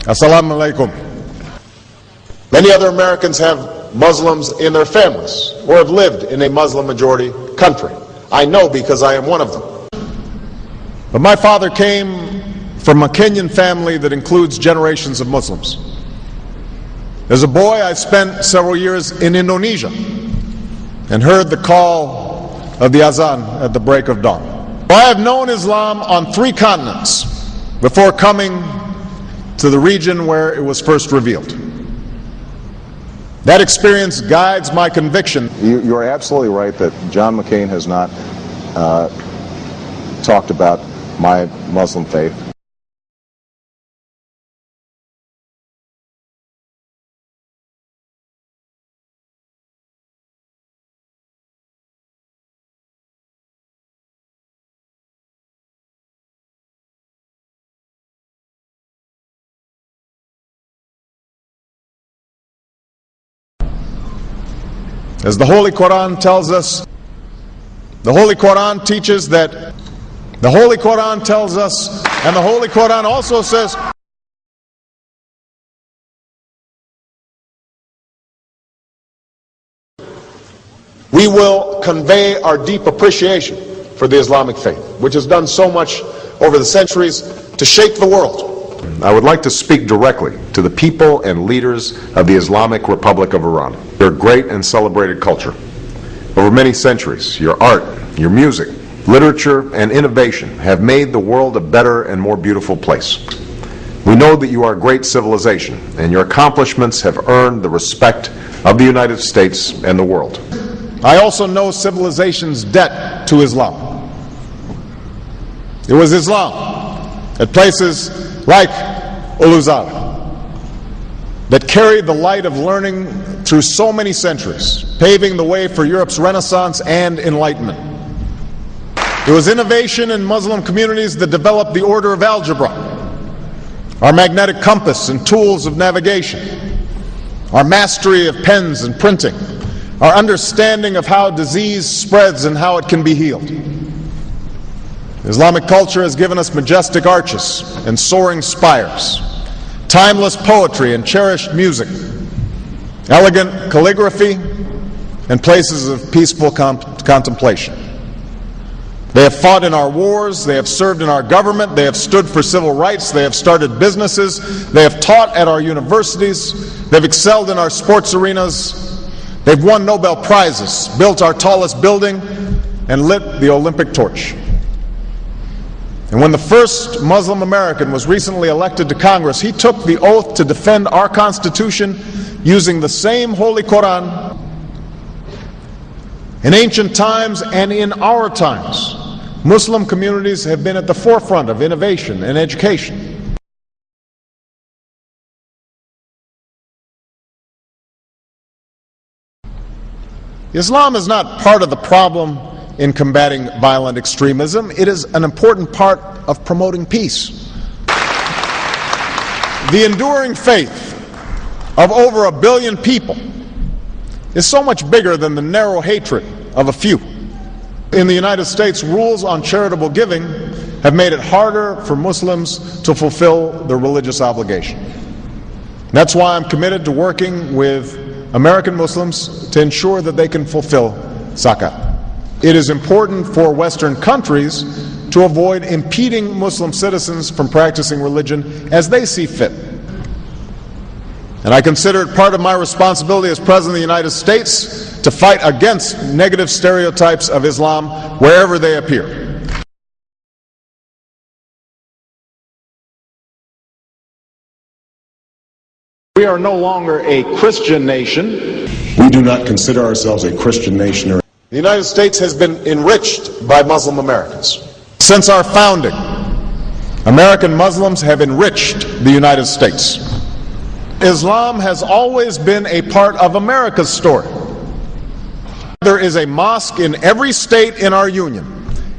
Assalamu alaikum. Many other Americans have Muslims in their families or have lived in a Muslim majority country. I know because I am one of them. But my father came from a Kenyan family that includes generations of Muslims. As a boy, I spent several years in Indonesia and heard the call of the azan at the break of dawn. I have known Islam on 3 continents before coming to the region where it was first revealed. That experience guides my conviction. You're absolutely right that John McCain has not talked about my Muslim faith. As the Holy Quran tells us, the Holy Quran teaches that, the Holy Quran tells us, and the Holy Quran also says, we will convey our deep appreciation for the Islamic faith, which has done so much over the centuries to shape the world. I would like to speak directly to the people and leaders of the Islamic Republic of Iran. Your great and celebrated culture. Over many centuries, your art, your music, literature, and innovation have made the world a better and more beautiful place. We know that you are a great civilization, and your accomplishments have earned the respect of the United States and the world. I also know civilization's debt to Islam. It was Islam at places like Uluzara that carried the light of learning through so many centuries, paving the way for Europe's Renaissance and Enlightenment. It was innovation in Muslim communities that developed the order of algebra, our magnetic compass and tools of navigation, our mastery of pens and printing, our understanding of how disease spreads and how it can be healed. Islamic culture has given us majestic arches and soaring spires, timeless poetry and cherished music, elegant calligraphy, and places of peaceful contemplation. They have fought in our wars, they have served in our government, they have stood for civil rights, they have started businesses, they have taught at our universities, they've excelled in our sports arenas, they've won Nobel Prizes, built our tallest building, and lit the Olympic torch. And when the first Muslim American was recently elected to Congress, he took the oath to defend our Constitution using the same Holy Quran. In ancient times and in our times, Muslim communities have been at the forefront of innovation and education. Islam is not part of the problem in combating violent extremism. It is an important part of promoting peace. The enduring faith of over 1 billion people is so much bigger than the narrow hatred of a few. In the United States, rules on charitable giving have made it harder for Muslims to fulfill their religious obligation. That's why I'm committed to working with American Muslims to ensure that they can fulfill zakat. It is important for Western countries to avoid impeding Muslim citizens from practicing religion as they see fit. And I consider it part of my responsibility as President of the United States to fight against negative stereotypes of Islam wherever they appear. We are no longer a Christian nation. We do not consider ourselves a Christian nation. The United States has been enriched by Muslim Americans. Since our founding, American Muslims have enriched the United States. Islam has always been a part of America's story. There is a mosque in every state in our union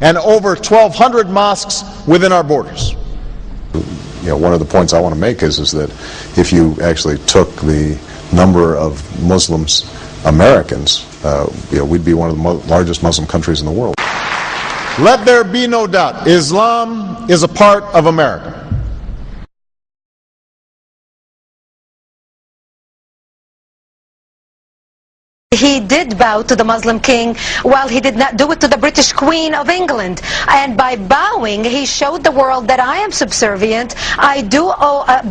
and over 1,200 mosques within our borders. One of the points I want to make is that if you actually took the number of Muslims Americans, we'd be one of the largest Muslim countries in the world. Let there be no doubt, Islam is a part of America. he did bow to the Muslim king, while he did not do it to the British Queen of England. And by bowing, he showed the world that I am subservient. I do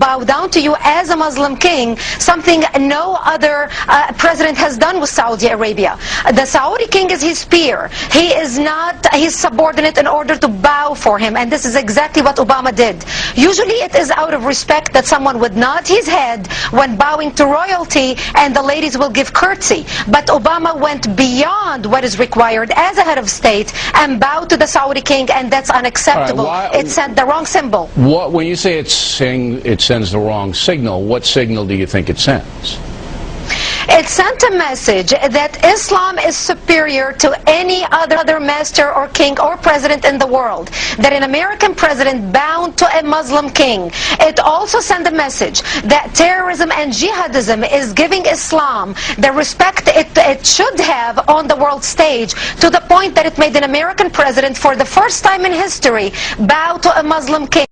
bow down to you as a Muslim king, something no other president has done with Saudi Arabia. The Saudi king is his peer. He is not his subordinate in order to bow for him, and this is exactly what Obama did. Usually it is out of respect that someone would nod his head when bowing to royalty, and the ladies will give curtsy. But Obama went beyond what is required as a head of state and bowed to the Saudi king, and that's unacceptable. It sent the wrong symbol. When you say it sends the wrong signal, what signal do you think it sends? It sent a message that Islam is superior to any other master or king or president in the world, that an American president bowed to a Muslim king. It also sent a message that terrorism and jihadism is giving Islam the respect it should have on the world stage, to the point that it made an American president, for the first time in history, bow to a Muslim king.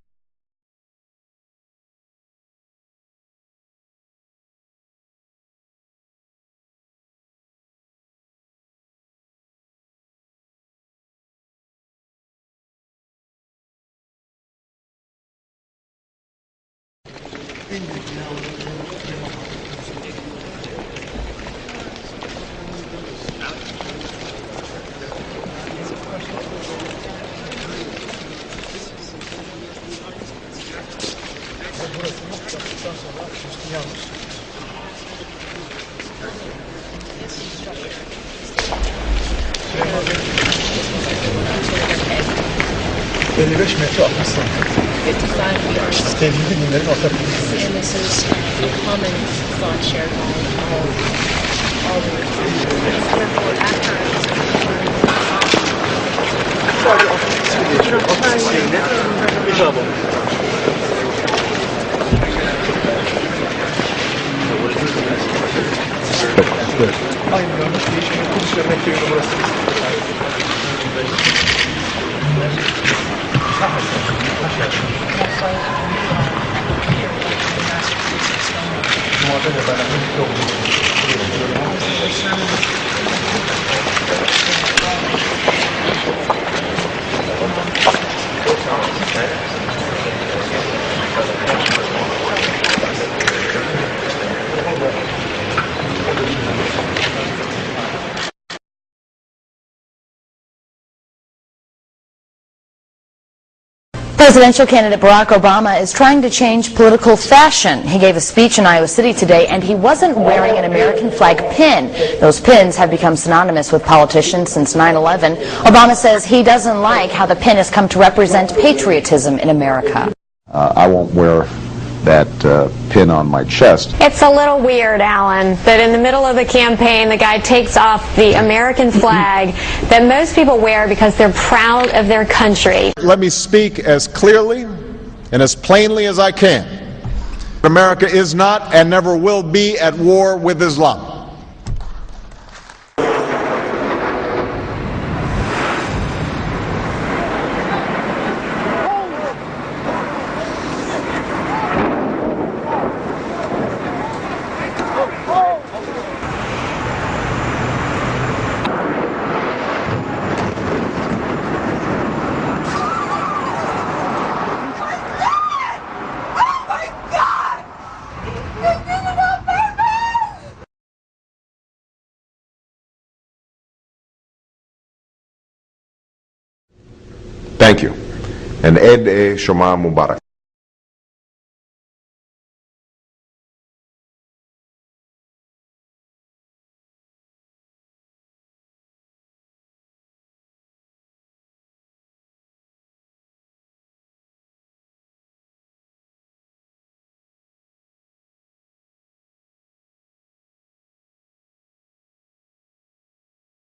And this is a common thought shared by all Presidential candidate Barack Obama is trying to change political fashion. He gave a speech in Iowa City today, and he wasn't wearing an American flag pin. Those pins have become synonymous with politicians since 9/11. Obama says he doesn't like how the pin has come to represent patriotism in America. I won't wear that pin on my chest. It's a little weird, Alan, that in the middle of the campaign the guy takes off the American flag that most people wear because they're proud of their country. Let me speak as clearly and as plainly as I can. America is not and never will be at war with Islam. Thank you. And Eid Shoma Mubarak.